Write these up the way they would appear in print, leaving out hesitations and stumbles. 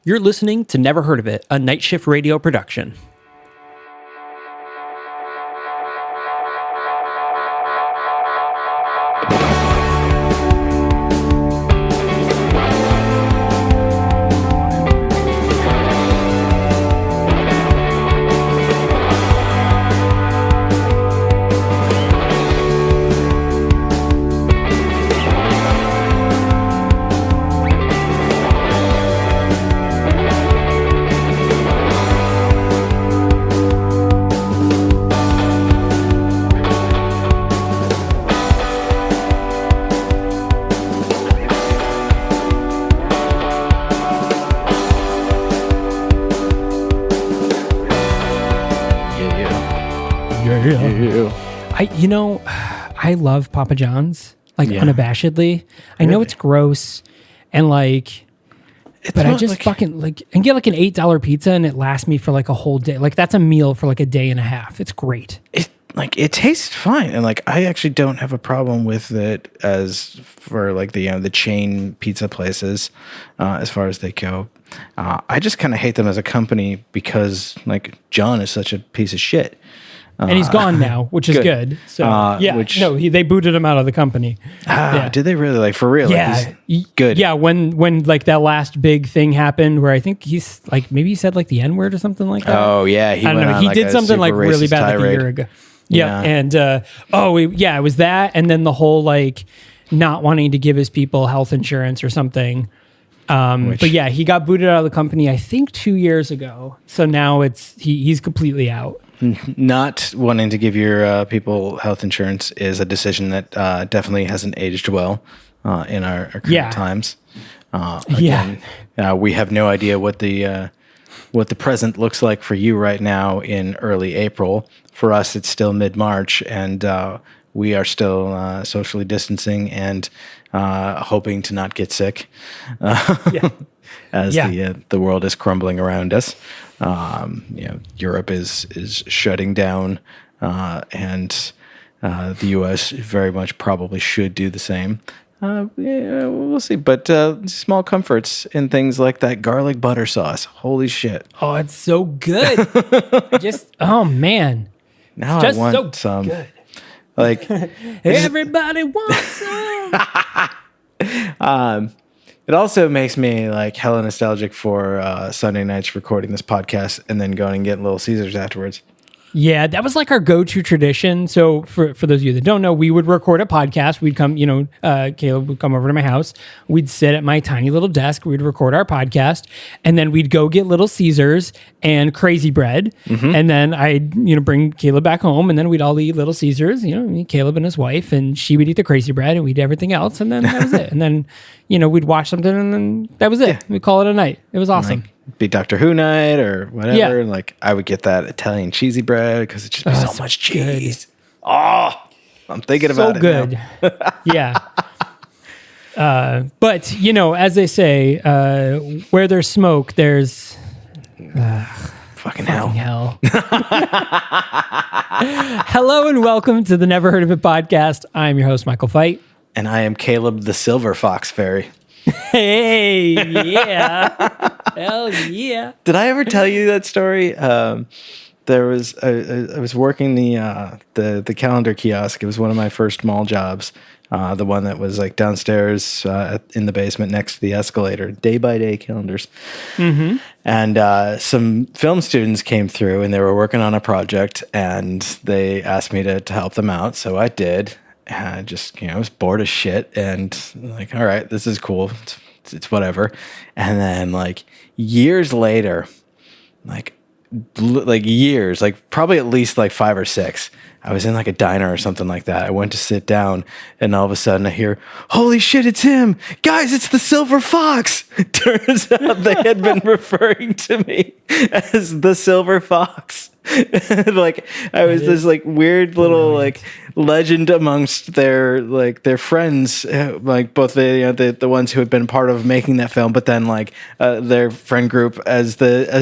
You're listening to Never Heard of It, a Night Shift Radio production. I love Papa John's, unabashedly. I know it's gross, and but I just fucking and get an $8 pizza, and it lasts me for a whole day. That's a meal for a day and a half. It's great. It tastes fine, and I actually don't have a problem with it as for the chain pizza places, as far as they go. I just kind of hate them as a company because John is such a piece of shit. And he's gone now, which is good. So they booted him out of the company. Did they really? For real? Yeah, he's good. Yeah, when that last big thing happened, where I think he's maybe he said the N-word or something like that. Oh yeah, I don't know. He did something really bad a year ago. Yeah, and it was that, and then the whole not wanting to give his people health insurance or something. But yeah, he got booted out of the company I think 2 years ago. So now he's completely out. Not wanting to give your people health insurance is a decision that definitely hasn't aged well in our current times. We have no idea what the present looks like for you right now in early April. For us, it's still mid-March, and we are still socially distancing and hoping to not get sick as the world is crumbling around us. Europe is shutting down, and the U.S. very much probably should do the same. We'll see. But small comforts in things like that garlic butter sauce. Holy shit! Oh, it's so good. Oh man! Now I want some. Good. Everybody wants some. It also makes me hella nostalgic for Sunday nights recording this podcast and then going and getting Little Caesars afterwards. Yeah, that was our go-to tradition. So for those of you that don't know, we would record a podcast. We'd come, Caleb would come over to my house. We'd sit at my tiny little desk. We'd record our podcast, and then we'd go get Little Caesars and Crazy Bread. Mm-hmm. And then I'd, bring Caleb back home, and then we'd all eat Little Caesars, me, Caleb and his wife, and she would eat the Crazy Bread, and we'd eat everything else, and then that was it. And then, we'd watch something, and then that was it. Yeah. We'd call it a night. It was awesome. Be Doctor Who night or whatever. Yeah. I would get that Italian cheesy bread because it just be so much cheese. Good. Oh, I'm thinking about it. So good. Yeah. But as they say, where there's smoke, there's fucking hell. Hello and welcome to the Never Heard of It podcast. I'm your host, Michael Fight. And I am Caleb the Silver Fox Fairy. Hey, yeah. Hell yeah. Did I ever tell you that story? There was I was working the calendar kiosk. It was one of my first mall jobs. The one that was downstairs in the basement next to the escalator, day-by-day calendars. Mm-hmm. And some film students came through, and they were working on a project, and they asked me to help them out, so I did. And I just, I was bored as shit, and all right, this is cool. It's whatever. And then years later, years, probably at least 5 or 6, I was in a diner or something like that. I went to sit down, and all of a sudden I hear, "Holy shit, it's him! Guys, it's the Silver Fox!" Turns out they had been referring to me as the Silver Fox. I was this weird little legend amongst their friends, both the ones who had been part of making that film, but then their friend group as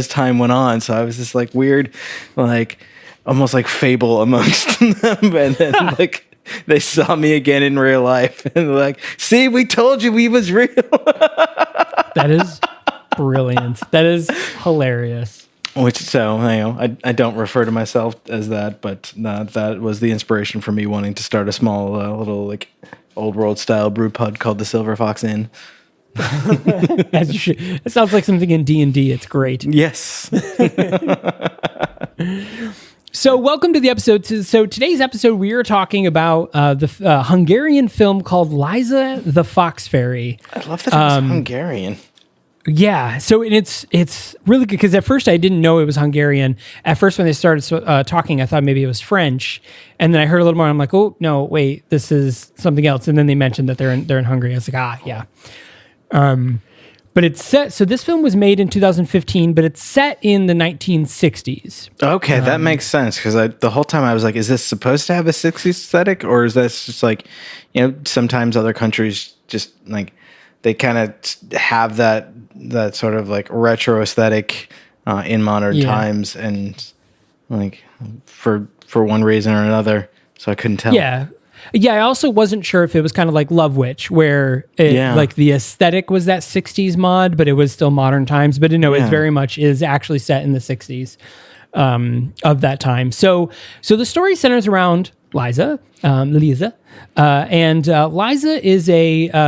time went on. So I was this weird almost fable amongst them, and then they saw me again in real life and see, we told you we was real. That is Brilliant. That is hilarious. Which, so, I don't refer to myself as that, but that was the inspiration for me wanting to start a small little like old world style brew pub called the Silver Fox Inn. As you should. It sounds like something in D&D. It's great. Yes. So welcome to the episode. So today's episode, we are talking about the Hungarian film called Liza the Fox Fairy. I love that it was Hungarian. Yeah, so it's really good because at first I didn't know it was Hungarian. At first when they started talking, I thought maybe it was French, and then I heard a little more. And I'm like, oh no, wait, this is something else. And then they mentioned that they're in Hungary. I was like, yeah. But it's set. So this film was made in 2015, but it's set in the 1960s. Okay, that makes sense because the whole time I was like, is this supposed to have a 60s aesthetic, or is this just like, sometimes other countries just like they kind of have that sort of like retro aesthetic in modern times, and like for one reason or another. So I couldn't tell. Yeah. I also wasn't sure if it was kind of like Love Witch, where like the aesthetic was that 60s mod, but it was still modern times. But it very much is actually set in the 60s of that time. So the story centers around Liza. And Liza is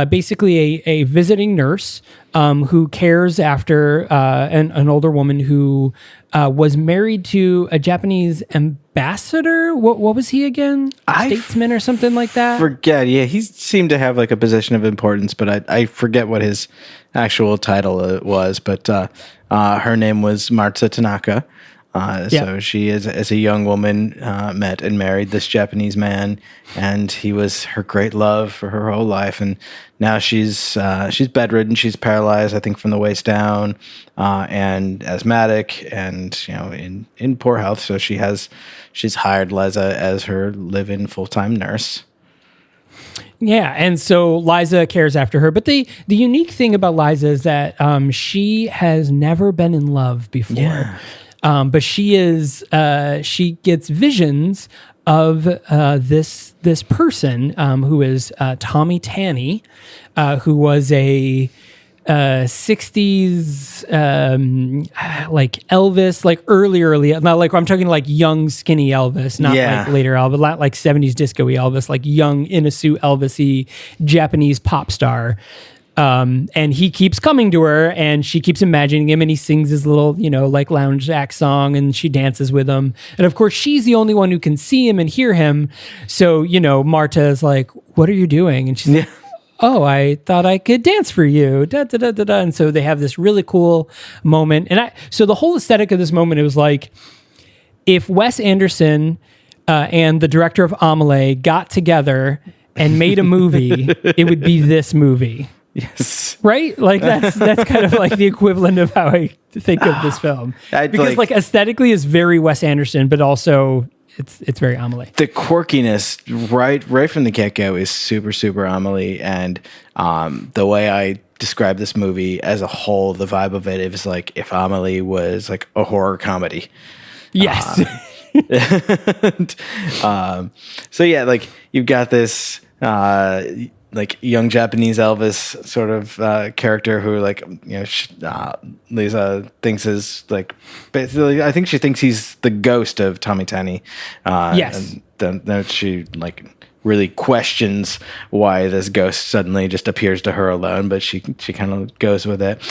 basically a visiting nurse who cares after an older woman who was married to a Japanese ambassador. What was he again? Statesman or something like that? Forget. Yeah, he seemed to have like a position of importance, but I forget what his actual title was. But her name was Marta Tanaka. So she, as a young woman, met and married this Japanese man, and he was her great love for her whole life. And now she's bedridden, she's paralyzed, I think, from the waist down, and asthmatic, and in poor health. So she's hired Liza as her live-in full-time nurse. Yeah, and so Liza cares after her. But the unique thing about Liza is that she has never been in love before. Yeah. But she gets visions of this person who is Tommy Tanney, who was a 60s like Elvis, like early, not like I'm talking like young skinny Elvis, not like later Elvis, not like 70s disco-y Elvis, like young in a suit Elvis-y Japanese pop star. And he keeps coming to her, and she keeps imagining him, and he sings his little, like lounge act song, and she dances with him. And of course, she's the only one who can see him and hear him. So, Marta is like, "What are you doing?" And she's like, "Oh, I thought I could dance for you." Da, da, da, da, da. And so they have this really cool moment. And so the whole aesthetic of this moment, it was like, if Wes Anderson and the director of Amelie got together and made a movie, it would be this movie. Yes. Right? Like that's kind of like the equivalent of how I think of this film. Because like aesthetically is very Wes Anderson, but also it's very Amelie. The quirkiness right from the get-go is super, super Amelie. And the way I describe this movie as a whole, the vibe of it is like if Amelie was like a horror comedy. Yes. So yeah, like you've got this like young Japanese Elvis sort of character who like Liza thinks is like basically I think she thinks he's the ghost of Tommy Tanney. Yes. And then she like really questions why this ghost suddenly just appears to her alone, but she kind of goes with it.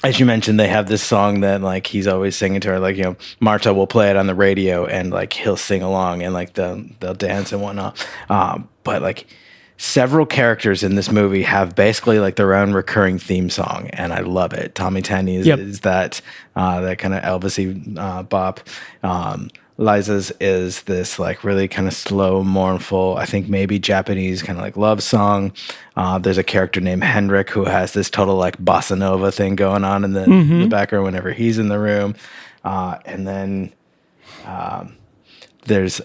As you mentioned, they have this song that like he's always singing to her, like, Marta will play it on the radio and like he'll sing along and like they'll dance and whatnot. But like several characters in this movie have basically like their own recurring theme song, and I love it. Tommy Tanney is that kind of Elvis-y bop. Liza's is this like really kind of slow, mournful, I think maybe Japanese kind of like love song. There's a character named Henrik who has this total like bossa nova thing going on in the background whenever he's in the room. And then there's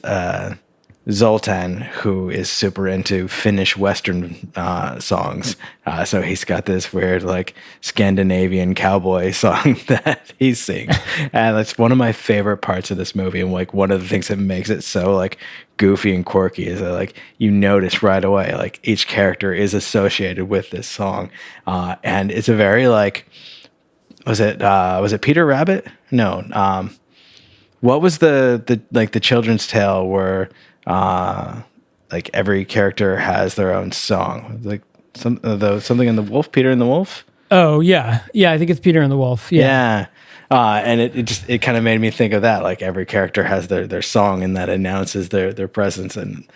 Zoltan, who is super into Finnish Western songs. So he's got this weird, like, Scandinavian cowboy song that he sings. And it's one of my favorite parts of this movie. And, like, one of the things that makes it so, like, goofy and quirky is that, like, you notice right away, like, each character is associated with this song. And it's a very, like, was it Peter Rabbit? No. What was the children's tale where like every character has their own song? Like something in the Wolf, Peter and the Wolf? Oh yeah. Yeah, I think it's Peter and the Wolf. Yeah. And it kind of made me think of that. Like every character has their song and that announces their presence, and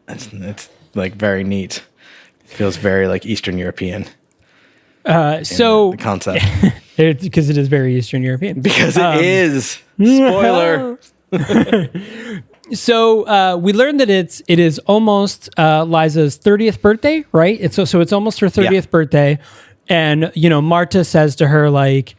it's like very neat. It feels very like Eastern European. So the concept. Because it is very Eastern European. Because it is. Spoiler. So we learned that it is almost Liza's 30th birthday, right? It's almost her 30th birthday, and Marta says to her, like,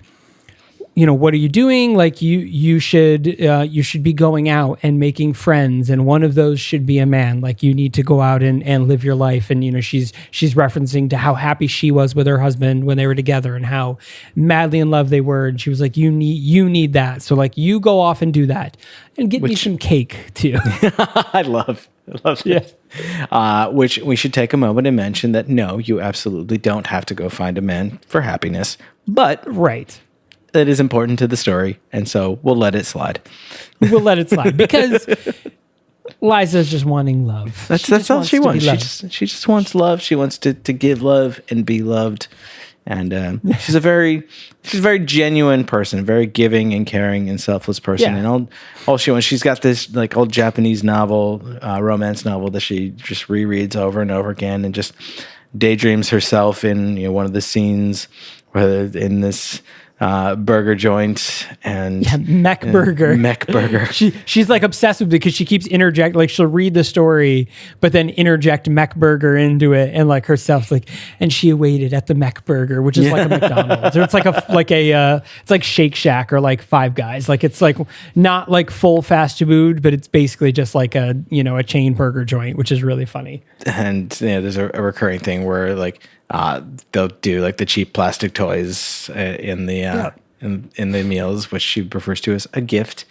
what are you doing? Like you should be going out and making friends, and one of those should be a man. Like you need to go out and live your life. And she's referencing to how happy she was with her husband when they were together and how madly in love they were. And she was like, you need that. So like you go off and do that and get me some cake too. I love it. Yeah. Which we should take a moment and mention that no, you absolutely don't have to go find a man for happiness, but right. That is important to the story, and so we'll let it slide. We'll let it slide because Liza's just wanting love. That's all she wants. She just wants love. She wants to give love and be loved, and she's a very genuine person, very giving and caring and selfless person. Yeah. And all she wants, she's got this like old Japanese novel, romance novel that she just rereads over and over again, and just daydreams herself in one of the scenes, whether in this. Burger joint and mech burger. She's like obsessed with it because she keeps interject, like she'll read the story, but then interject mech burger into it, and like herself, like, and she awaited at the mech burger, which is like a McDonald's, or it's it's like Shake Shack or like Five Guys, like it's like not like full fast food, but it's basically just like a chain burger joint, which is really funny. And there's a recurring thing where like. They'll do like the cheap plastic toys in the in the meals, which she refers to as a gift.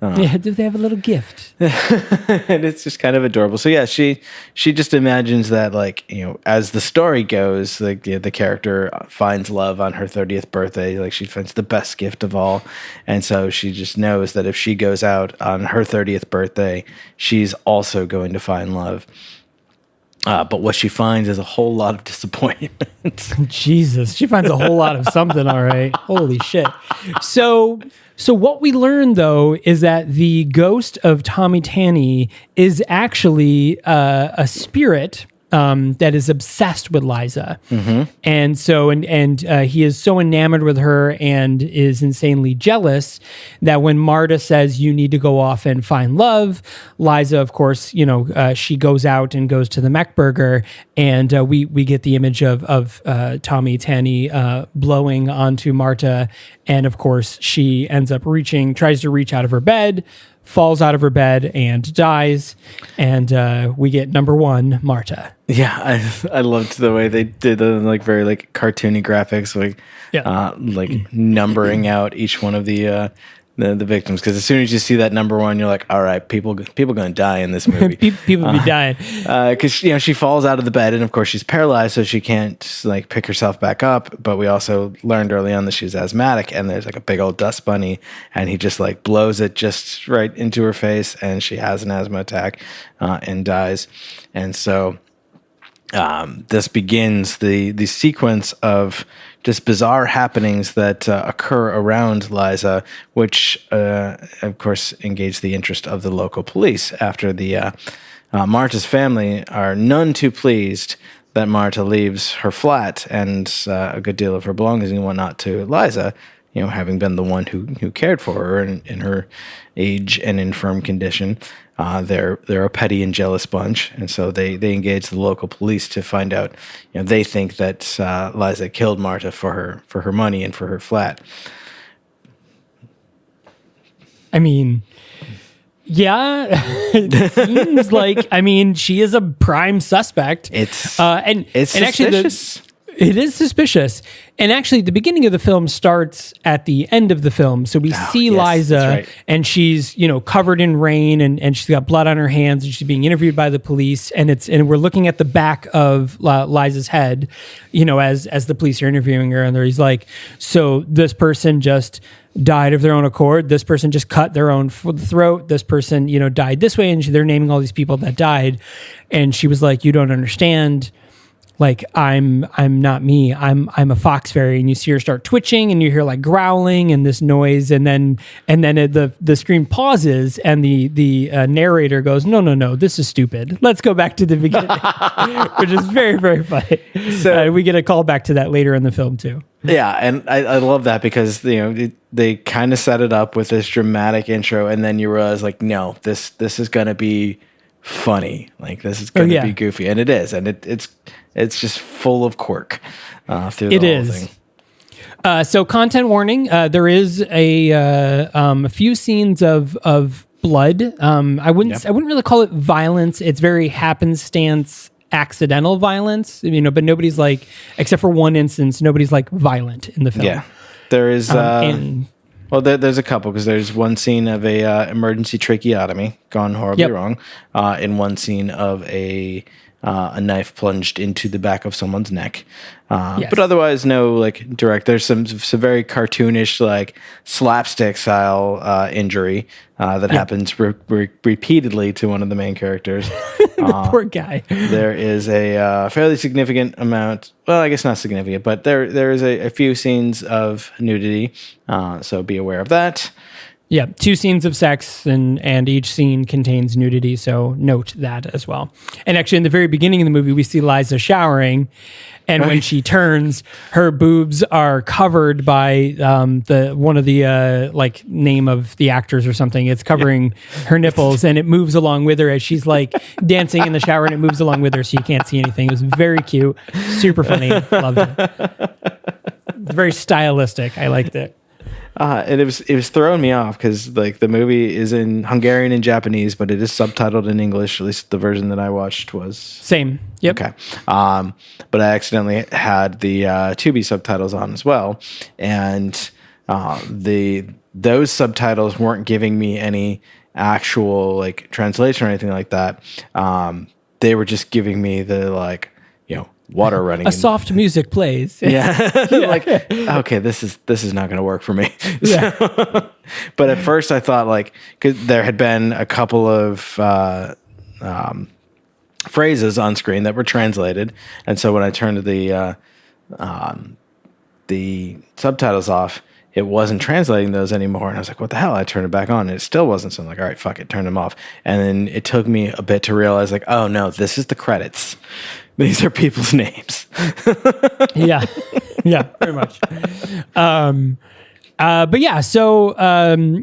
Do they have a little gift? And it's just kind of adorable. So yeah, she just imagines that like as the story goes, like the character finds love on her 30th birthday. Like she finds the best gift of all, and so she just knows that if she goes out on her 30th birthday, she's also going to find love. But what she finds is a whole lot of disappointment. Jesus, she finds a whole lot of something, all right. Holy shit. So what we learned, though, is that the ghost of Tommy Tanney is actually a spirit that is obsessed with Liza. Mm-hmm. And so, and he is so enamored with her and is insanely jealous that when Marta says, you need to go off and find love, Liza, of course, she goes out and goes to the mech burger, and we get the image of Tommy Tanney blowing onto Marta. And of course, she ends up tries to reach out of her bed, falls out of her bed and dies, and we get number one, Marta. Yeah, I loved the way they did the like very like cartoony graphics, like numbering out each one of the victims, because as soon as you see that number one, you're like, all right, people gonna die in this movie. people be dying because she falls out of the bed, and of course she's paralyzed, so she can't like pick herself back up. But we also learned early on that she's asthmatic, and there's like a big old dust bunny, and he just like blows it just right into her face, and she has an asthma attack and dies. And so this begins the sequence of just bizarre happenings that occur around Liza, which, of course, engage the interest of the local police after the Marta's family are none too pleased that Marta leaves her flat and a good deal of her belongings and whatnot to Liza, having been the one who cared for her in her age and infirm condition. They're a petty and jealous bunch, and so they engage the local police to find out. They think that Liza killed Marta for her money and for her flat. I mean, Yeah, it seems like. I mean, she is a prime suspect. It's and actually, suspicious. it is suspicious. And actually, the beginning of the film starts at the end of the film. So we see yes, Liza, that's right. and she's covered in rain, and she's got blood on her hands, and she's being interviewed by the police. And we're looking at the back of Liza's head, as the police are interviewing her, and he's like, so this person just died of their own accord. This person just cut their own throat. This person, died this way, and they're naming all these people that died. And she was like, "You don't understand. Like I'm not me. I'm a fox fairy." And you see her start twitching, and you hear like growling and this noise, and then the screen pauses, and the narrator goes, "No, this is stupid. Let's go back to the beginning," which is very, very funny. So we get a call back to that later in the film too. Yeah, and I love that because they kind of set it up with this dramatic intro, and then you realize like, no, this is gonna be funny. Like this is gonna be goofy, and it is, and it's just full of quirk through the whole thing. So content warning: there is a few scenes of blood. I wouldn't really call it violence. It's very happenstance, accidental violence. But nobody's like, except for one instance, nobody's like violent in the film. Yeah, there is. There's a couple, because there's one scene of a emergency tracheotomy gone horribly wrong, in one scene of a knife plunged into the back of someone's neck. But otherwise, no like direct. There's some very cartoonish, like slapstick style injury that happens repeatedly to one of the main characters. The poor guy. There is a fairly significant amount. Well, I guess not significant, but there is a few scenes of nudity. So be aware of that. Yeah, 2 scenes of sex, and each scene contains nudity, so note that as well. And actually, in the very beginning of the movie, we see Liza showering, and when she turns, her boobs are covered by one of the like name of the actors or something. It's covering her nipples, and it moves along with her as she's like dancing in the shower, and it moves along with her, so you can't see anything. It was very cute, super funny, loved it. It's very stylistic. I liked it. And it was throwing me off because like the movie is in Hungarian and Japanese, but it is subtitled in English. At least the version that I watched was same. Yep. Okay. But I accidentally had the Tubi subtitles on as well, and those subtitles weren't giving me any actual like translation or anything like that. They were just giving me the like, water running. Soft music plays. Yeah. Like, okay, this is not going to work for me. Yeah. But at first I thought like, cause there had been a couple of phrases on screen that were translated. And so when I turned the subtitles off, it wasn't translating those anymore. And I was like, what the hell? I turned it back on and it still wasn't. So I'm like, all right, fuck it, turn them off. And then it took me a bit to realize like, oh no, this is the credits. These are people's names. Yeah, very much. But yeah, so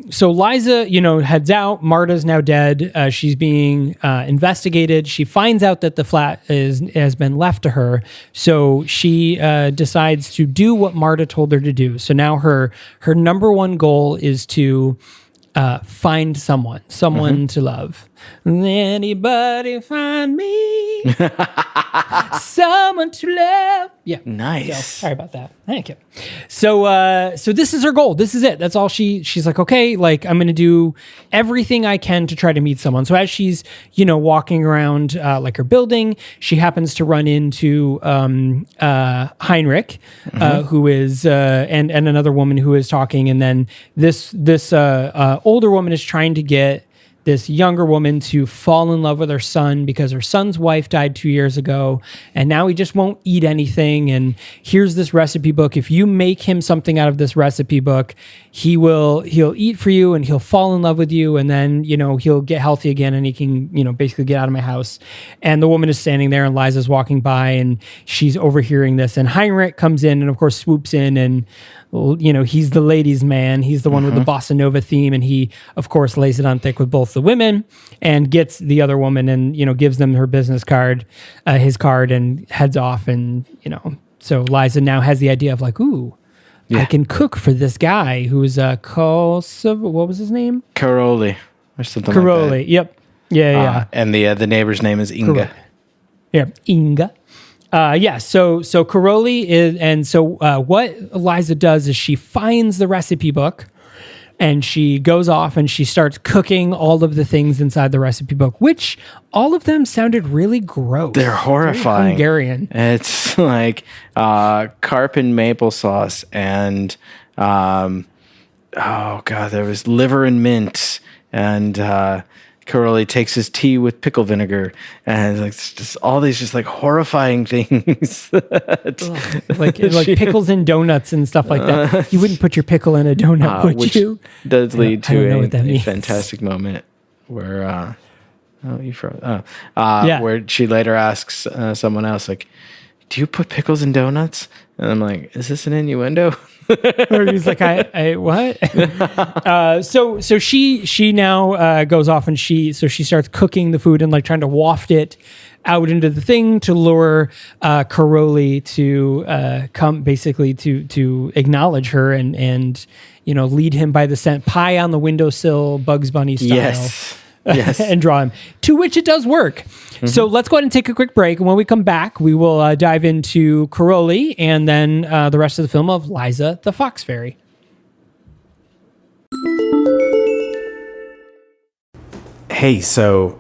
Liza, heads out. Marta's now dead. She's being investigated. She finds out that the flat has been left to her. So she decides to do what Marta told her to do. So now her number one goal is to find someone to love. Anybody find me someone to love? Yeah, nice. So, sorry about that. Thank you. So this is her goal. This is it. That's all she's like, okay, like I'm going to do everything I can to try to meet someone. So as she's, walking around like her building, she happens to run into Heinrich, who is, and another woman who is talking. And then this older woman is trying to get this younger woman to fall in love with her son because her son's wife died 2 years ago, and now he just won't eat anything. And here's this recipe book. If you make him something out of this recipe book, he'll eat for you and he'll fall in love with you, and then he'll get healthy again and he can basically get out of my house. And the woman is standing there, and Liza's walking by, and she's overhearing this. And Heinrich comes in and of course swoops in, and he's the ladies' man. He's the one with the bossa nova theme, and he, of course, lays it on thick with both the women and gets the other woman and, gives them her business card, his card, and heads off. And, so Liza now has the idea of like, ooh, I can cook for this guy who's what was his name? Caroli. or something Karoli. like that. Yep. Yeah. And the neighbor's name is Inga. Karoli. Yeah, Inga. So Karoli is, and so what Liza does is she finds the recipe book, and she goes off and she starts cooking all of the things inside the recipe book, which all of them sounded really gross. They're horrifying. Hungarian. It's like carp and maple sauce, and oh god, there was liver and mint, and Karoli takes his tea with pickle vinegar, and like just all these just like horrifying things. like pickles in donuts and stuff like that. You wouldn't put your pickle in a donut, would which you? Does lead to a a fantastic moment where where she later asks someone else, like, "Do you put pickles in donuts?" And I'm like, "Is this an innuendo?" Or he's like, I what? So she now goes off and she starts cooking the food and like trying to waft it out into the thing to lure Karoli to come, basically to acknowledge her and lead him by the scent, pie on the windowsill, Bugs Bunny style. Yes. And draw him, to which it does work. Mm-hmm. So let's go ahead and take a quick break. And when we come back, we will dive into Karoli and then the rest of the film of Liza the Fox Fairy. Hey, so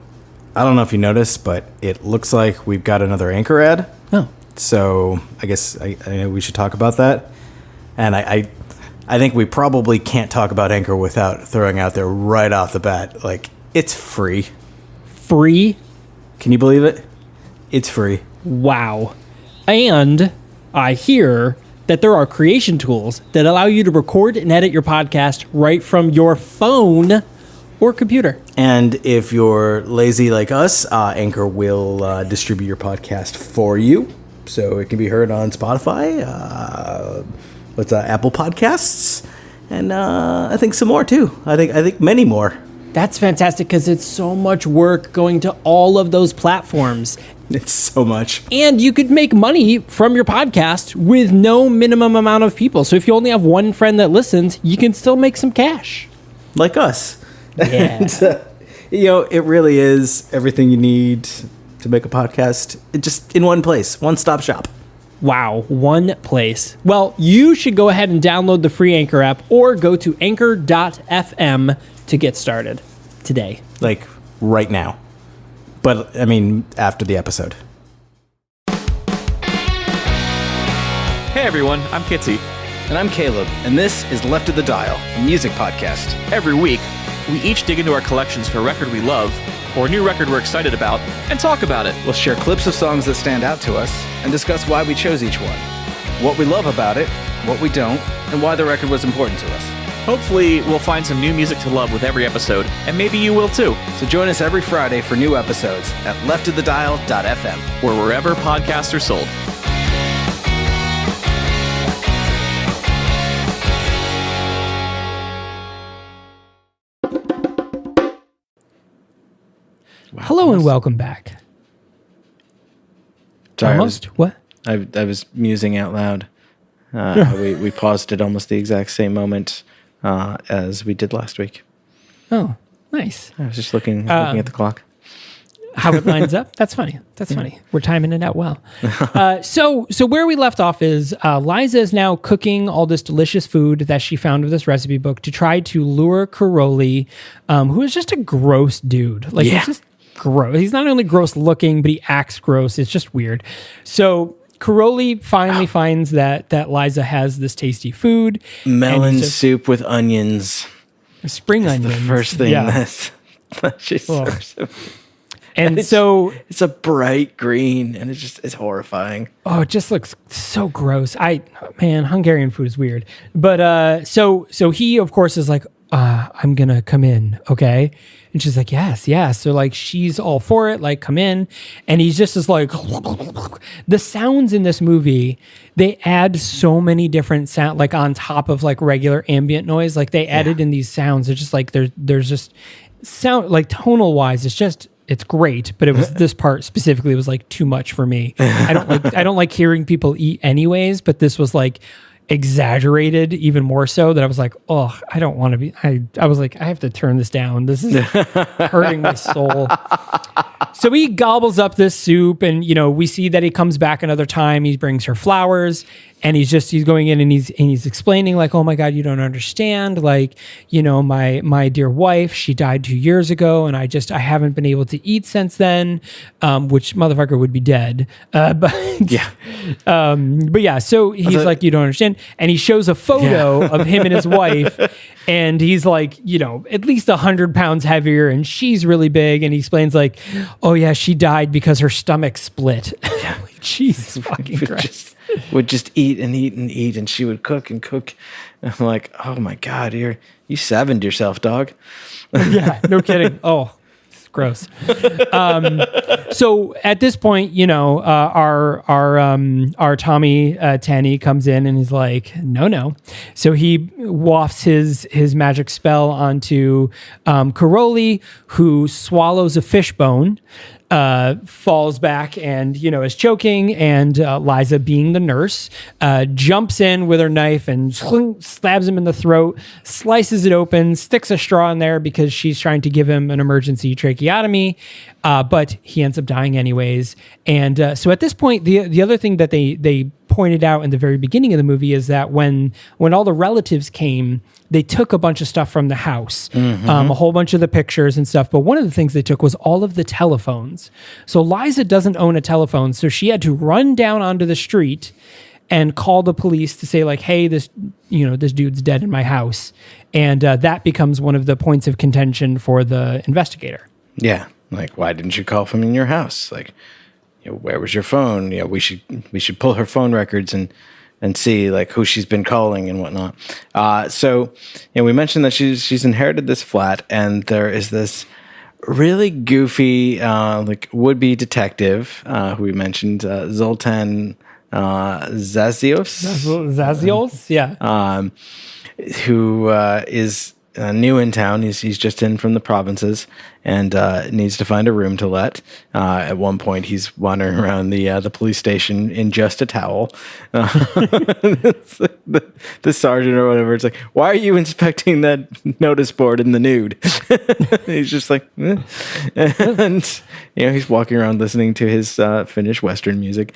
I don't know if you noticed, but it looks like we've got another Anchor ad. Oh. So I guess I know we should talk about that. And I think we probably can't talk about Anchor without throwing out there right off the bat, like, it's free. Free? Can you believe it? It's free. Wow. And I hear that there are creation tools that allow you to record and edit your podcast right from your phone or computer. And if you're lazy like us, Anchor will distribute your podcast for you. So it can be heard on Spotify, Apple Podcasts, and I think some more too. I think many more. That's fantastic because it's so much work going to all of those platforms. It's so much. And you could make money from your podcast with no minimum amount of people. So if you only have one friend that listens, you can still make some cash. Like us. Yeah. And, it really is everything you need to make a podcast. Just in one place, one-stop shop. Wow, one place. Well, you should go ahead and download the free Anchor app or go to anchor.fm to get started today. Like right now. But, I mean, after the episode. Hey everyone, I'm Kitsy. And I'm Caleb, and this is Left of the Dial, a music podcast. Every week, we each dig into our collections for a record we love, or a new record we're excited about, and talk about it. We'll share clips of songs that stand out to us, and discuss why we chose each one, what we love about it, what we don't, and why the record was important to us. Hopefully, we'll find some new music to love with every episode, and maybe you will too. So join us every Friday for new episodes at leftofthedial.fm, or wherever podcasts are sold. Wow, hello and welcome back. Sorry, almost? What? I was musing out loud. We paused at almost the exact same moment as we did last week. Oh, nice. I was just looking at the clock. How it lines up? That's funny. That's funny. We're timing it out well. So where we left off is Liza is now cooking all this delicious food that she found with this recipe book to try to lure Karoli, who is just a gross dude. Like, he's just gross. He's not only gross looking, but he acts gross. It's just weird. So Karoli finally finds that Liza has this tasty food. Melon soup with onions. Spring onions. The first thing that she serves. And it's a bright green, and it's horrifying. Oh, it just looks so gross. Hungarian food is weird. But so he of course is like, I'm gonna come in, okay? And she's like, yes. So like she's all for it, like come in. And he's just as like the sounds in this movie, they add so many different sound, like on top of like regular ambient noise. Like they added in these sounds. It's just like there's just sound, like tonal wise, it's great, but it was this part specifically was like too much for me. I don't like hearing people eat anyways, but this was like exaggerated even more so that I was like, oh, I don't want to be. I was like, I have to turn this down. This is hurting my soul. So he gobbles up this soup, and we see that he comes back another time. He brings her flowers, and he's going in and he's explaining like, oh my God, you don't understand. Like, my dear wife, she died 2 years ago, and I haven't been able to eat since then. Which motherfucker would be dead. But Yeah. but yeah, so he's like, you don't understand. And he shows a photo of him and his wife, and he's like, at least 100 pounds heavier, and she's really big. And he explains like, oh yeah, she died because her stomach split. Like, Jesus fucking Christ. Would just eat and eat and eat, and she would cook and cook. And I'm like, oh my God, you sevened yourself, dog. Yeah, no kidding. Oh, it's gross. So at this point, our Tommy Tanny comes in and he's like, no. So he wafts his magic spell onto Caroli, who swallows a fish bone, falls back and is choking, and Liza, being the nurse, jumps in with her knife and stabs him in the throat, slices it open, sticks a straw in there because she's trying to give him an emergency tracheotomy, but he ends up dying anyways. And so at this point, the other thing that they pointed out in the very beginning of the movie is that when all the relatives came, they took a bunch of stuff from the house, a whole bunch of the pictures and stuff. But one of the things they took was all of the telephones. So Liza doesn't own a telephone, so she had to run down onto the street and call the police to say like, hey, this dude's dead in my house. And that becomes one of the points of contention for the investigator. Yeah. Like, why didn't you call from in your house? Like, where was your phone? We should pull her phone records and see like who she's been calling and whatnot. So we mentioned that she's inherited this flat, and there is this really goofy like would-be detective who we mentioned, Zoltan Zazios, yeah. Who is new in town. He's just in from the provinces and needs to find a room to let. At one point, he's wandering around the police station in just a towel. The sergeant or whatever, it's like, why are you inspecting that notice board in the nude? He's just like, eh. And he's walking around listening to his Finnish Western music.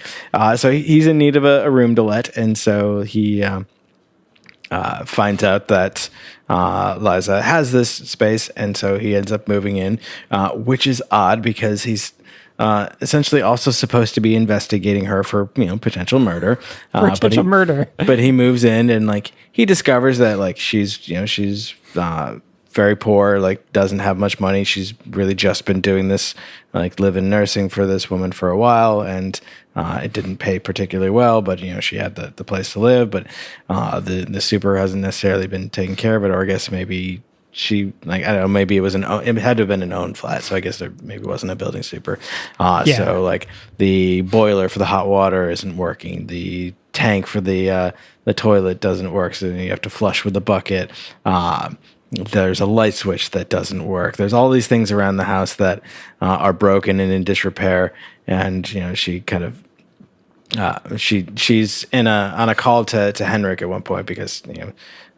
So he's in need of a room to let, and so he finds out that Liza has this space, and so he ends up moving in, which is odd because he's essentially also supposed to be investigating her for potential murder. Murder. But he moves in, and like he discovers that like she's very poor, like doesn't have much money. She's really just been doing this like live-in nursing for this woman for a while, and it didn't pay particularly well, but she had the place to live, but the super hasn't necessarily been taking care of it, or I guess maybe she, like, I don't know, maybe it had to have been an owned flat, so I guess there maybe wasn't a building super. So like the boiler for the hot water isn't working, the tank for the toilet doesn't work, so then you have to flush with the bucket. There's a light switch that doesn't work. There's all these things around the house that are broken and in disrepair. And she kind of she's on a call to Henrik at one point because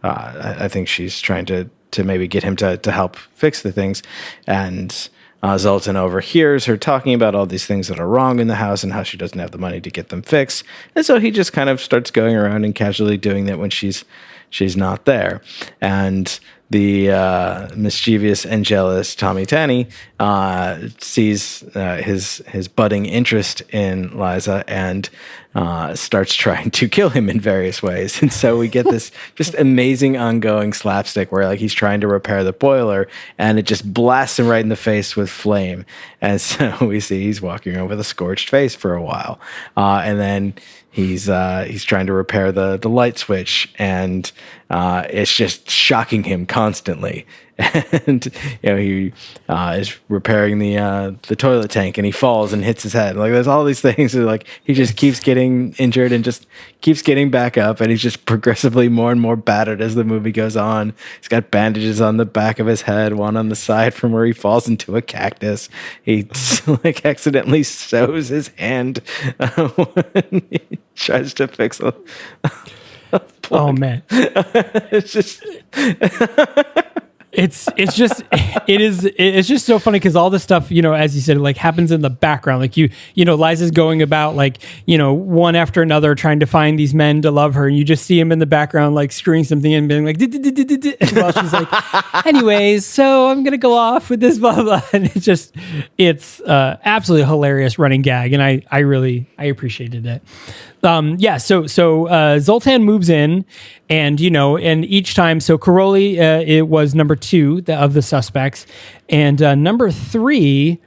I think she's trying to maybe get him to help fix the things. And Zoltan overhears her talking about all these things that are wrong in the house and how she doesn't have the money to get them fixed. And so he just kind of starts going around and casually doing that when she's not there. And the mischievous and jealous Tommy Tanny sees his budding interest in Liza and starts trying to kill him in various ways. And so we get this just amazing ongoing slapstick where like he's trying to repair the boiler and it just blasts him right in the face with flame. And so we see he's walking around with a scorched face for a while. And then he's trying to repair the light switch, and it's just shocking him constantly. And he is repairing the toilet tank, and he falls and hits his head. Like there's all these things that, like, he just keeps getting injured and just keeps getting back up, and he's just progressively more and more battered as the movie goes on. He's got bandages on the back of his head, one on the side from where he falls into a cactus. He like accidentally sews his hand when he tries to fix a Oh man. It's just it's just so funny because all this stuff, as you said, like happens in the background. Like Liza's going about like, one after another trying to find these men to love her. And you just see him in the background, like screwing something and being like, while she's like, anyways, so I'm going to go off with this blah, blah. And it's absolutely hilarious running gag. And I appreciated it. So Zoltan moves in and each time, so Karoli, it was number 2 of the suspects. And number 3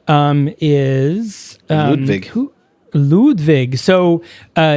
is Ludwig. Ludwig. So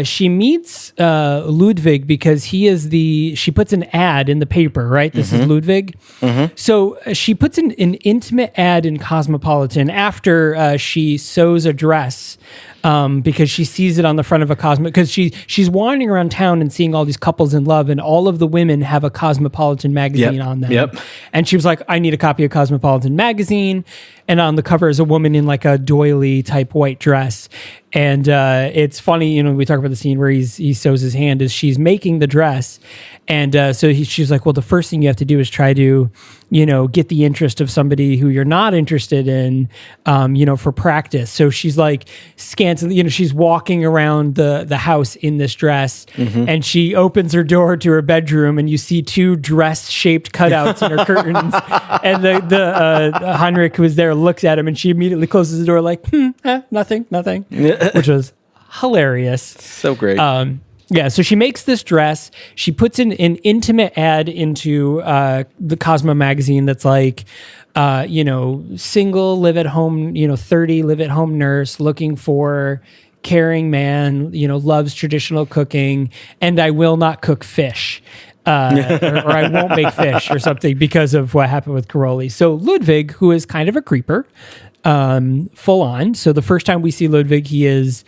she meets Ludwig because she puts an ad in the paper, right? This is Ludwig. Mm-hmm. So she puts an intimate ad in Cosmopolitan after she sews a dress because she sees it on the front of a because she's wandering around town and seeing all these couples in love, and all of the women have a Cosmopolitan magazine on them. Yep. And she was like, I need a copy of Cosmopolitan magazine. And on the cover is a woman in like a doily type white dress. And it's funny, we talk about the scene where he sews his hand as she's making the dress. And she's like, well, the first thing you have to do is try to, get the interest of somebody who you're not interested in, for practice. So she's like scantily, she's walking around the house in this dress, and she opens her door to her bedroom, and you see 2 dress-shaped cutouts in her curtains. And the Heinrich, who was there, looks at him, and she immediately closes the door like, nothing, which was hilarious. So great. So she makes this dress. She puts an intimate ad into the Cosmo magazine that's like, single, live at home, 30, live at home nurse, looking for caring man, loves traditional cooking, and I will not cook fish. Or I won't make fish or something because of what happened with Karoli. So Ludwig, who is kind of a creeper, full on. So the first time we see Ludwig, he is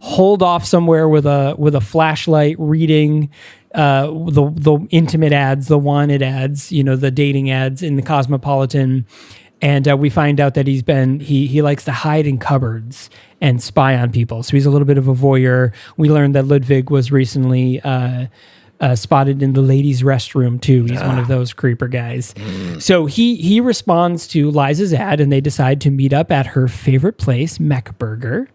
holed off somewhere with a flashlight reading the intimate ads, the wanted ads, the dating ads in the Cosmopolitan. And we find out that he likes to hide in cupboards and spy on people. So he's a little bit of a voyeur. We learned that Ludwig was recently spotted in the ladies' restroom too. He's one of those creeper guys. So he responds to Liza's ad, and they decide to meet up at her favorite place, Mech Burger.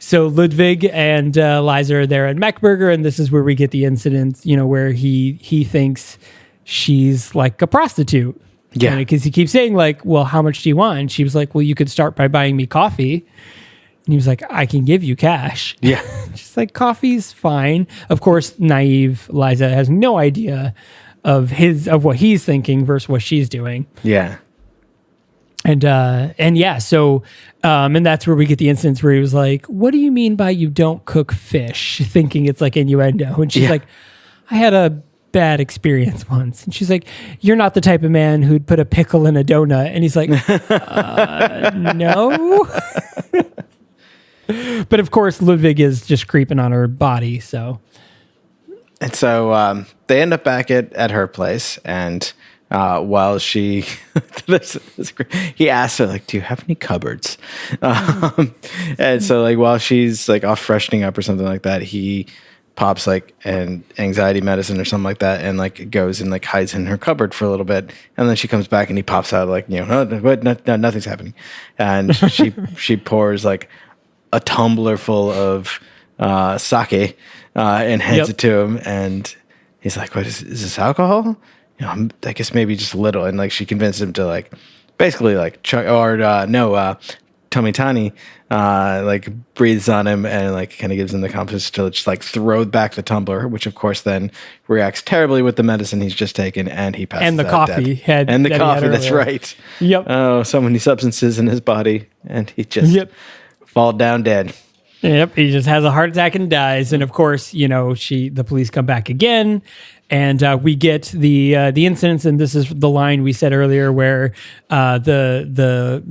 So Ludwig and Liza are there at Mech Burger, and this is where we get the incident, where he thinks she's like a prostitute. Yeah. Because he keeps saying like, well, how much do you want? And she was like, well, you could start by buying me coffee. And he was like, I can give you cash. Yeah. She's like, coffee's fine. Of course, naive Liza has no idea of what he's thinking versus what she's doing. Yeah. And that's where we get the instance where he was like, what do you mean by you don't cook fish? Thinking it's like innuendo. And she's like, I had a bad experience once. And she's like, you're not the type of man who'd put a pickle in a donut. And he's like, no. But of course, Ludwig is just creeping on her body. So. And so they end up back at her place, and while he asks her, like, do you have any cupboards? And so like while she's like off freshening up or something like that, he pops like an anxiety medicine or something like that, and like goes and like hides in her cupboard for a little bit, and then she comes back and he pops out like, no, nothing's happening, and she pours like a tumbler full of sake and hands it to him, and he's like, what is this alcohol? I guess maybe just a little. And like she convinced him to like basically like Tomitani like breathes on him and like kind of gives him the confidence to just like throw back the tumbler, which of course then reacts terribly with the medicine he's just taken, and he passes and the out coffee dead. And the coffee, that's right. Yep. Oh, so many substances in his body, and he just fall down dead. Yep, he just has a heart attack and dies. And of course, the police come back again, and we get the incidents. And this is the line we said earlier, where the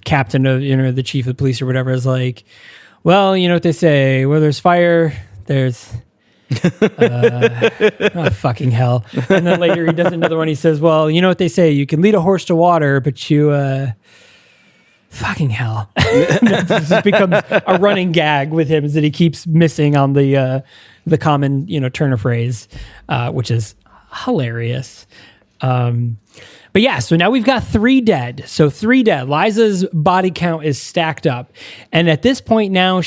captain of the chief of police or whatever is like, well, you know what they say, where there's fire, there's oh, fucking hell. And then later he does another one. He says, well, you know what they say, you can lead a horse to water, but you fucking hell. This just becomes a running gag with him, is that he keeps missing on the common, turn of phrase, which is hilarious. But yeah, so now we've got 3 dead. So 3 dead. Liza's body count is stacked up. And at this point now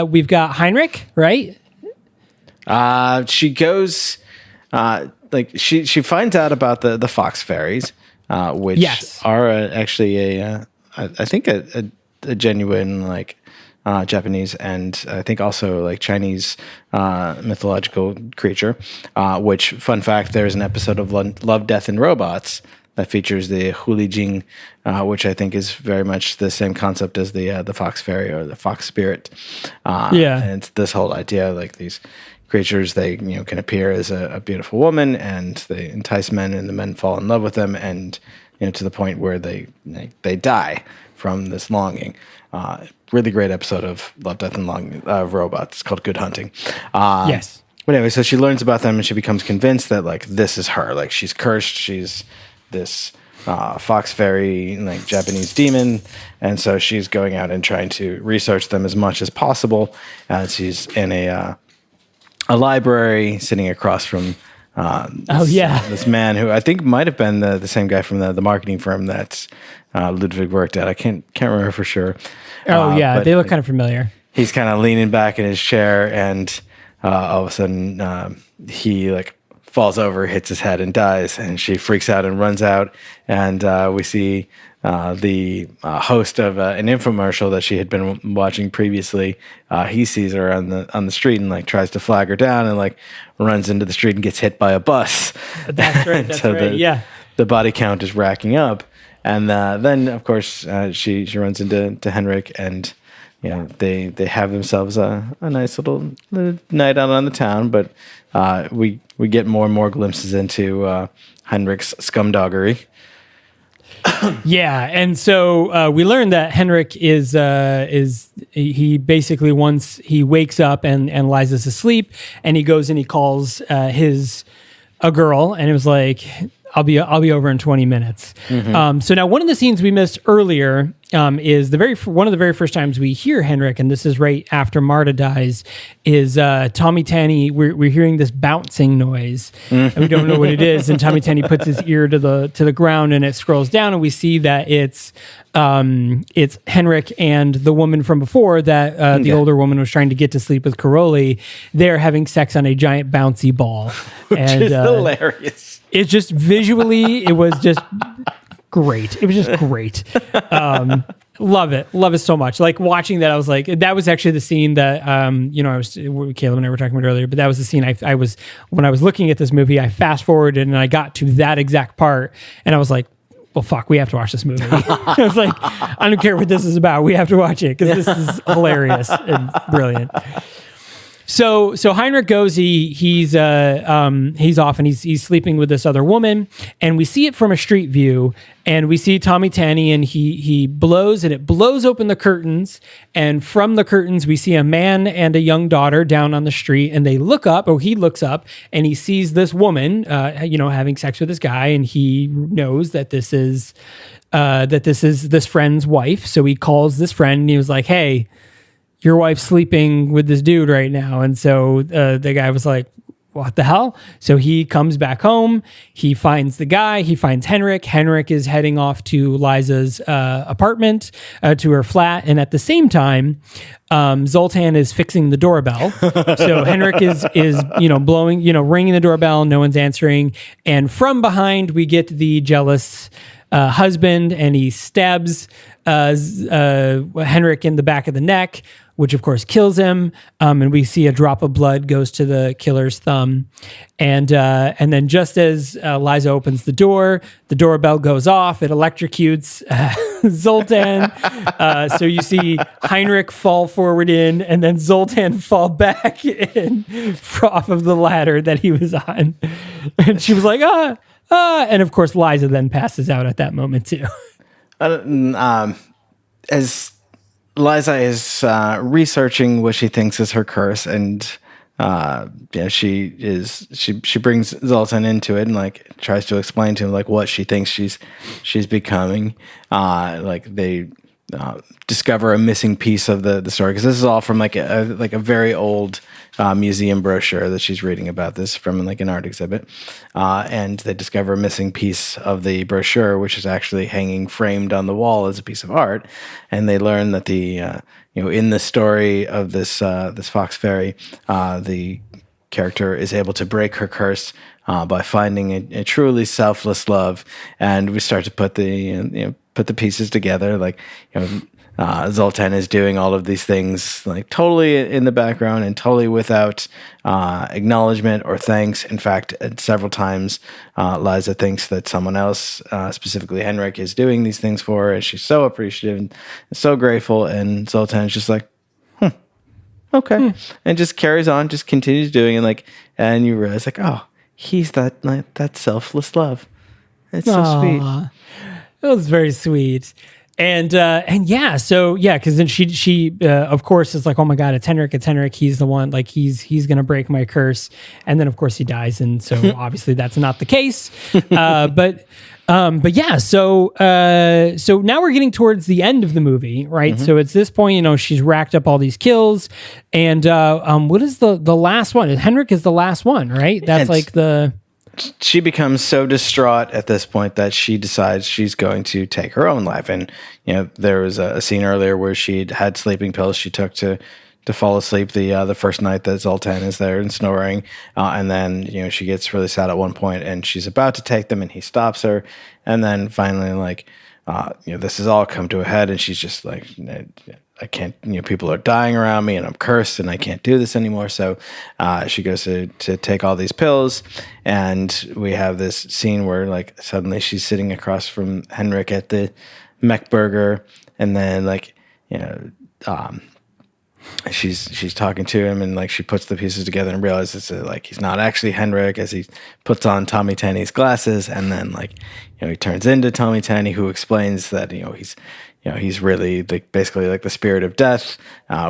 we've got Heinrich, right? She goes, she finds out about the fox fairies, which are actually I think a genuine Japanese and I think also Chinese mythological creature. Which, fun fact, there's an episode of Love, Death, and Robots that features the Hulijing, which I think is very much the same concept as the fox fairy or the fox spirit. And it's this whole idea, these creatures, they can appear as a beautiful woman and they entice men and the men fall in love with them, and to the point where they die from this longing. Really great episode of Love, Death, and Robots. It's called Good Hunting. Yes. But anyway, so she learns about them and she becomes convinced that this is her. She's cursed. She's this fox fairy, Japanese demon, and so she's going out and trying to research them as much as possible. She's in a library, sitting across from this man who I think might have been the same guy from the marketing firm that Ludwig worked at. I can't remember for sure. But they look kind of familiar. He's kind of leaning back in his chair, and all of a sudden he falls over, hits his head, and dies. And she freaks out and runs out. And we see the host of an infomercial that she had been watching previously. He sees her on the street and tries to flag her down and runs into the street and gets hit by a bus. That's right. That's so right. The body count is racking up. And then, of course, she runs into Henrik, and they have themselves a nice little night out on the town. But we get more and more glimpses into Henrik's scumdoggery. Yeah, and so we learned that Henrik is he basically, once he wakes up and Liza's asleep, and he goes and he calls a girl, and it was like, I'll be over in 20 minutes. Mm-hmm. So now one of the scenes we missed earlier is one of the very first times we hear Henrik, and this is right after Marta dies, is Tommy Tanney. We're hearing this bouncing noise, and we don't know what it is. And Tommy Tanney puts his ear to the ground, and it scrolls down, and we see that it's Henrik and the woman from before that the older woman was trying to get to sleep with Caroli. They're having sex on a giant bouncy ball, which is hilarious. It's just visually, it was just great. It was just great. Love it so much. Watching that, I was like, that was actually the scene that Caleb and I were talking about earlier. But that was the scene I was when I was looking at this movie. I fast forwarded and I got to that exact part, and I was like, well, fuck, we have to watch this movie. I was like, I don't care what this is about. We have to watch it because this is hilarious and brilliant. So Heinrich goes. He's off and he's sleeping with this other woman, and we see it from a street view, and we see Tommy Tanney, and he blows, and it blows open the curtains, and from the curtains we see a man and a young daughter down on the street, and they look up, or he looks up, and he sees this woman, having sex with this guy, and he knows that this is this friend's wife. So he calls this friend, and he was like, "Hey, your wife's sleeping with this dude right now." And so the guy was like, what the hell? So he comes back home. He finds the guy. He finds Henrik. Henrik is heading off to Liza's apartment, to her flat. And at the same time, Zoltan is fixing the doorbell. So Henrik is blowing, ringing the doorbell. No one's answering. And from behind, we get the jealous husband, and he stabs Henrik in the back of the neck, which of course kills him. And we see a drop of blood goes to the killer's thumb. And then just as Liza opens the doorbell goes off. It electrocutes Zoltan. So you see Heinrich fall forward in, and then Zoltan fall back in off of the ladder that he was on. And she was like, and of course Liza then passes out at that moment too. As Liza is researching what she thinks is her curse, and she brings Zoltan into it and tries to explain to him what she thinks she's becoming. They discover a missing piece of the story, because this is all from like a very old museum brochure that she's reading about this from like an art exhibit, and they discover a missing piece of the brochure, which is actually hanging framed on the wall as a piece of art, and they learn that in the story of this fox fairy, the character is able to break her curse by finding a truly selfless love, and we start to put the pieces together. Like, Zoltan is doing all of these things like totally in the background and totally without acknowledgement or thanks. In fact, several times Liza thinks that someone else, specifically Henrik, is doing these things for her, and she's so appreciative and so grateful. And Zoltan is just like, okay, and just carries on, just continues doing it. And you realize oh, he's that selfless love. It's so sweet. It was very sweet. And yeah, so yeah, because then she of course is like, oh my God, it's Henrik, he's the one, like he's gonna break my curse, and then of course he dies, and so obviously that's not the case. But yeah, so now we're getting towards the end of the movie, right? So it's this point, she's racked up all these kills, and what is the last one? Henrik is the last one, right? That's she becomes so distraught at this point that she decides she's going to take her own life. And, there was a scene earlier where she'd had sleeping pills she took to fall asleep the first night that Zoltan is there and snoring. And then, she gets really sad at one point and she's about to take them and he stops her. And then finally, this has all come to a head and she's just like, I can't, people are dying around me and I'm cursed and I can't do this anymore. So she goes to take all these pills, and we have this scene where suddenly she's sitting across from Henrik at the mech burger, and then she's talking to him, and she puts the pieces together and realizes that he's not actually Henrik as he puts on Tommy Tenney's glasses, and then he turns into Tommy Tenney, who explains that he's really basically the spirit of death.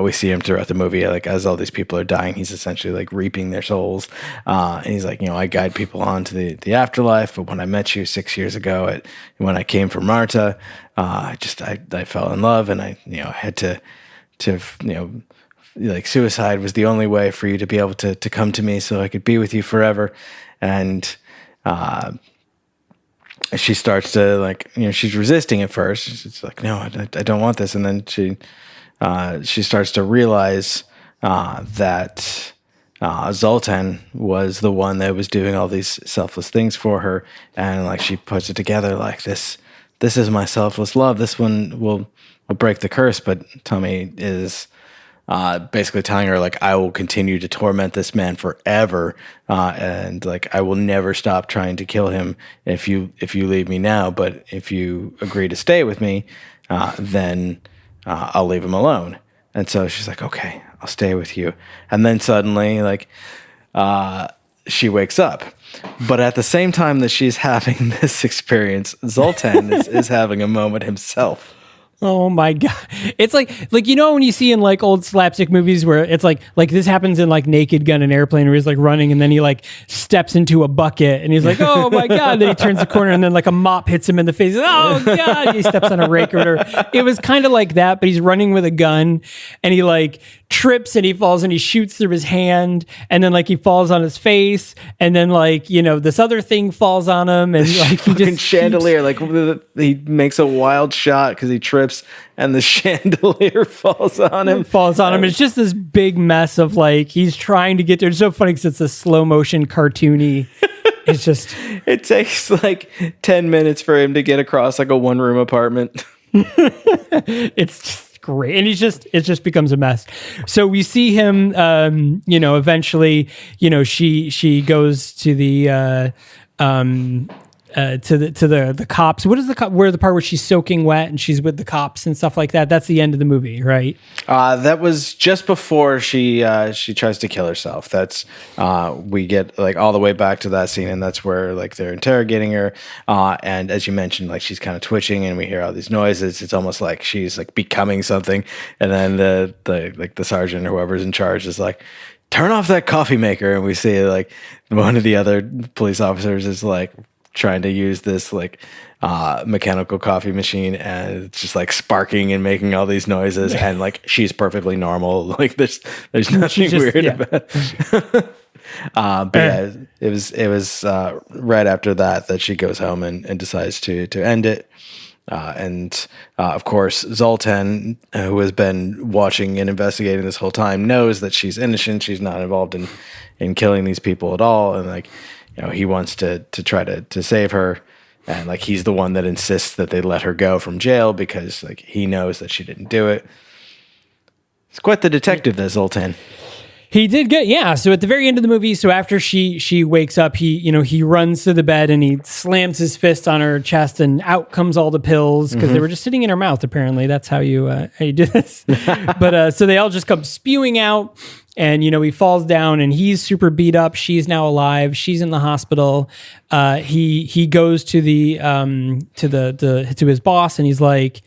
We see him throughout the movie, as all these people are dying, he's essentially reaping their souls. And he's I guide people on to the afterlife. But when I met you 6 years ago, when I came from Marta, I fell in love, and I had to suicide was the only way for you to be able to come to me so I could be with you forever. And she starts to she's resisting at first. She's like, no, I don't want this. And then she starts to realize that Zoltan was the one that was doing all these selfless things for her. And she puts it together this is my selfless love. This one will break the curse. But Tommy is basically telling her I will continue to torment this man forever, and I will never stop trying to kill him if you leave me now. But if you agree to stay with me, then I'll leave him alone. And so she's like, okay, I'll stay with you. And then suddenly she wakes up. But at the same time that she's having this experience, Zoltan is having a moment himself. Oh my God. It's like when you see in old slapstick movies where it's like this happens in Naked Gun and Airplane, where he's running and then he steps into a bucket and he's like, oh my God. Then he turns the corner and then a mop hits him in the face. Oh God. He steps on a rake or whatever. It was kind of like that, but he's running with a gun and he trips and he falls and he shoots through his hand, and then he falls on his face, and then this other thing falls on him, and he just chandelier he makes a wild shot because he trips and the chandelier falls on him. It's just this big mess of he's trying to get there. It's so funny because it's a slow motion cartoony. It's just it takes 10 minutes for him to get across a 1-room apartment. It's just great, and it just becomes a mess. So we see him eventually she goes to the to the cops. What is the where the part where she's soaking wet and she's with the cops and stuff like that? That's the end of the movie, right? That was just before she tries to kill herself. That's we get all the way back to that scene, and that's where they're interrogating her. And as you mentioned, she's kind of twitching, and we hear all these noises. It's almost like she's becoming something. And then the sergeant or whoever's in charge is like, turn off that coffee maker. And we see one of the other police officers is trying to use this like mechanical coffee machine, and it's just like sparking and making all these noises, and like she's perfectly normal. Like there's nothing weird about it. But yeah, it was right after that she goes home and decides to end it. And of course, Zoltan, who has been watching and investigating this whole time, knows that she's innocent. She's not involved in killing these people at all. And like, he wants to try to save her. And like, he's the one that insists that they let her go from jail because like he knows that she didn't do it. It's quite the detective, that Zoltan. He did good, yeah. So at the very end of the movie, so after she wakes up, he runs to the bed and he slams his fist on her chest, and out comes all the pills because they were just sitting in her mouth. Apparently, that's how you do this. But so they all just come spewing out, and he falls down and he's super beat up. She's now alive. She's in the hospital. He goes to to his boss and he's like,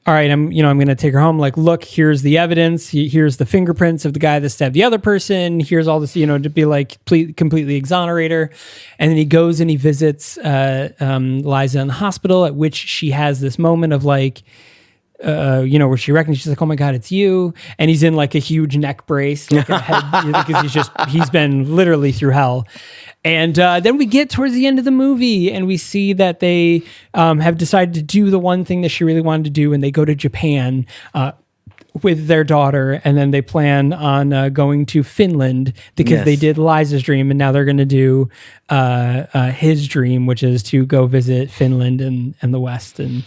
all right, I'm going to take her home. Like, look, here's the evidence. Here's the fingerprints of the guy that stabbed the other person. Here's all this, to be like completely exonerate her. And then he goes and he visits Liza in the hospital, at which she has this moment of like, where she recognizes, she's like, oh my God, it's you. And he's in like a huge neck brace, like a head, because he's been literally through hell. And then we get towards the end of the movie and we see that they have decided to do the one thing that she really wanted to do, and they go to Japan with their daughter, and then they plan on going to Finland because they did Liza's dream, and now they're going to do his dream, which is to go visit Finland and the West and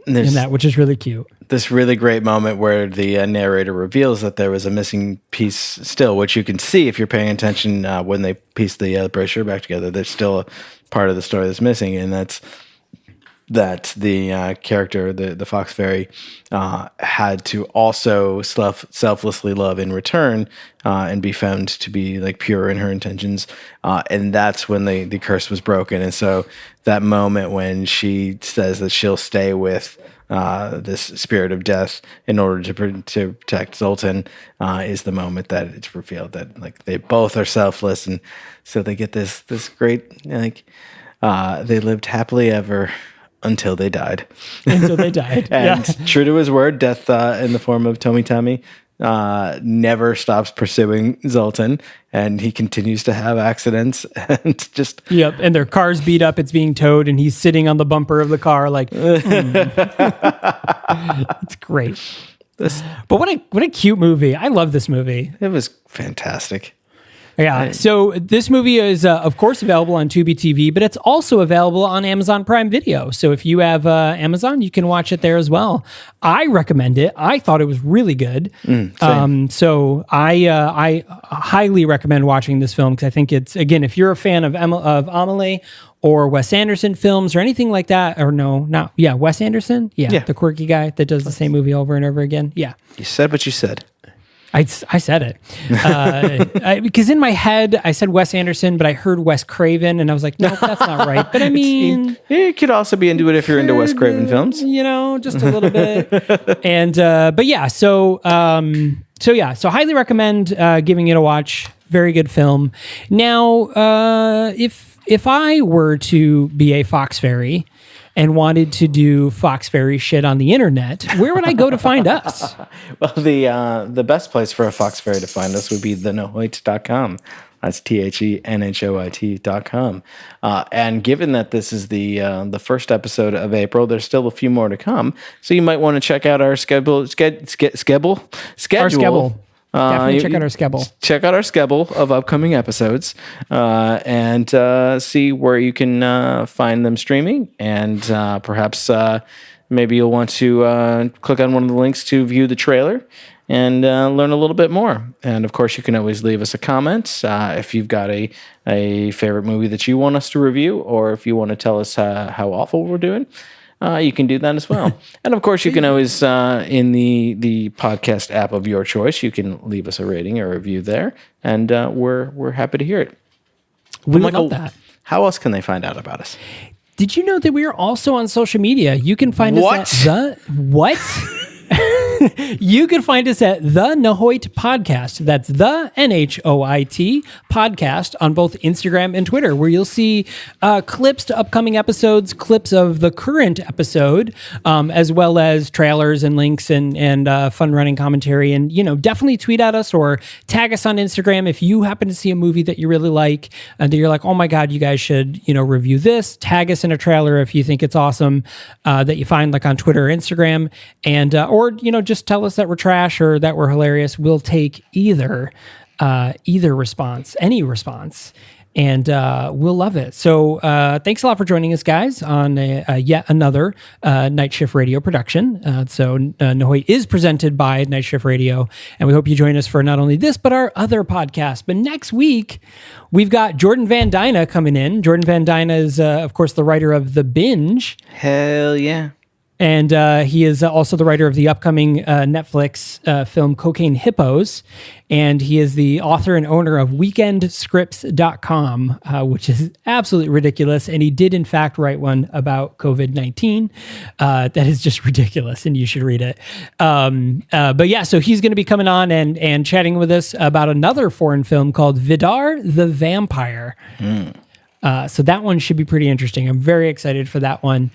that, which is really cute. This really great moment where the narrator reveals that there was a missing piece still, which you can see if you're paying attention when they piece the brochure back together. There's still a part of the story that's missing, and that's that the character, the Fox Fairy, had to also selflessly love in return and be found to be like pure in her intentions. And that's when the curse was broken. And so that moment when she says that she'll stay with this spirit of death in order to protect Zoltan is the moment that it's revealed that like they both are selfless, and so they get this great like they lived happily ever until they died. Until they died. And true to his word, death in the form of Tommy never stops pursuing Zoltan, and he continues to have accidents and just... Yep, and their car's beat up, it's being towed, and he's sitting on the bumper of the car like... It's great. But what a cute movie. I love this movie. It was fantastic. Yeah, so this movie is, of course, available on Tubi TV, but it's also available on Amazon Prime Video. So if you have Amazon, you can watch it there as well. I recommend it. I thought it was really good. So I highly recommend watching this film because I think it's, again, if you're a fan of Amelie or Wes Anderson films or anything like that, or Wes Anderson? Yeah, the quirky guy that does the same movie over and over again. Yeah. You said what you said. I said it because in my head I said Wes Anderson, but I heard Wes Craven, and I was like, no, that's not right. But I mean, it could also be into it if you're into Wes Craven films, just a little bit. And but yeah, so highly recommend giving it a watch. Very good film. Now, if I were to be a Fox Fairy and wanted to do Fox Fairy shit on the internet, where would I go to find us? Well, the best place for a Fox Fairy to find us would be thenohoit.com. That's THENHOIT.com. And given that this is the first episode of April, there's still a few more to come. So you might want to check out our schedule. Our schedule. Definitely check out our schedule. Check out our schedule of upcoming episodes and see where you can find them streaming. And perhaps maybe you'll want to click on one of the links to view the trailer and learn a little bit more. And of course, you can always leave us a comment if you've got a favorite movie that you want us to review, or if you want to tell us how awful we're doing. You can do that as well. And of course, you can always, in the podcast app of your choice, you can leave us a rating or a review there. And we're happy to hear it. We love that. How else can they find out about us? Did you know that we are also on social media? You can find us at What? You can find us at the Nahoit Podcast. That's the NHOIT Podcast on both Instagram and Twitter, where you'll see clips to upcoming episodes, clips of the current episode, as well as trailers and links and fun running commentary. And, definitely tweet at us or tag us on Instagram if you happen to see a movie that you really like and that you're like, oh my God, you guys should, review this. Tag us in a trailer if you think it's awesome that you find like on Twitter or Instagram. And, or, just tell us that we're trash or that we're hilarious. We'll take either response, any response. And we'll love it. So thanks a lot for joining us, guys, on yet another Night Shift Radio production. Nahoit is presented by Night Shift Radio, and we hope you join us for not only this, but our other podcast. But next week, we've got Jordan Van Dyne coming in. Jordan Van Dyne is, of course, the writer of The Binge. Hell yeah. And he is also the writer of the upcoming Netflix film Cocaine Hippos. And he is the author and owner of weekendscripts.com, which is absolutely ridiculous. And he did, in fact, write one about COVID-19. That is just ridiculous, and you should read it. But yeah, so he's going to be coming on and chatting with us about another foreign film called Vidar the Vampire. So that one should be pretty interesting. I'm very excited for that one.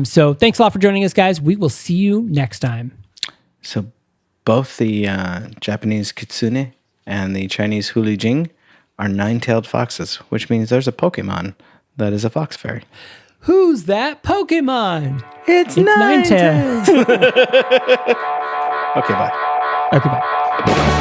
So thanks a lot for joining us, guys. We will see you next time. So both the Japanese kitsune and the Chinese hulijing are nine-tailed foxes, which means there's a Pokemon that is a fox fairy. Who's that Pokemon? It's Ninetales. Okay, bye. Okay, bye.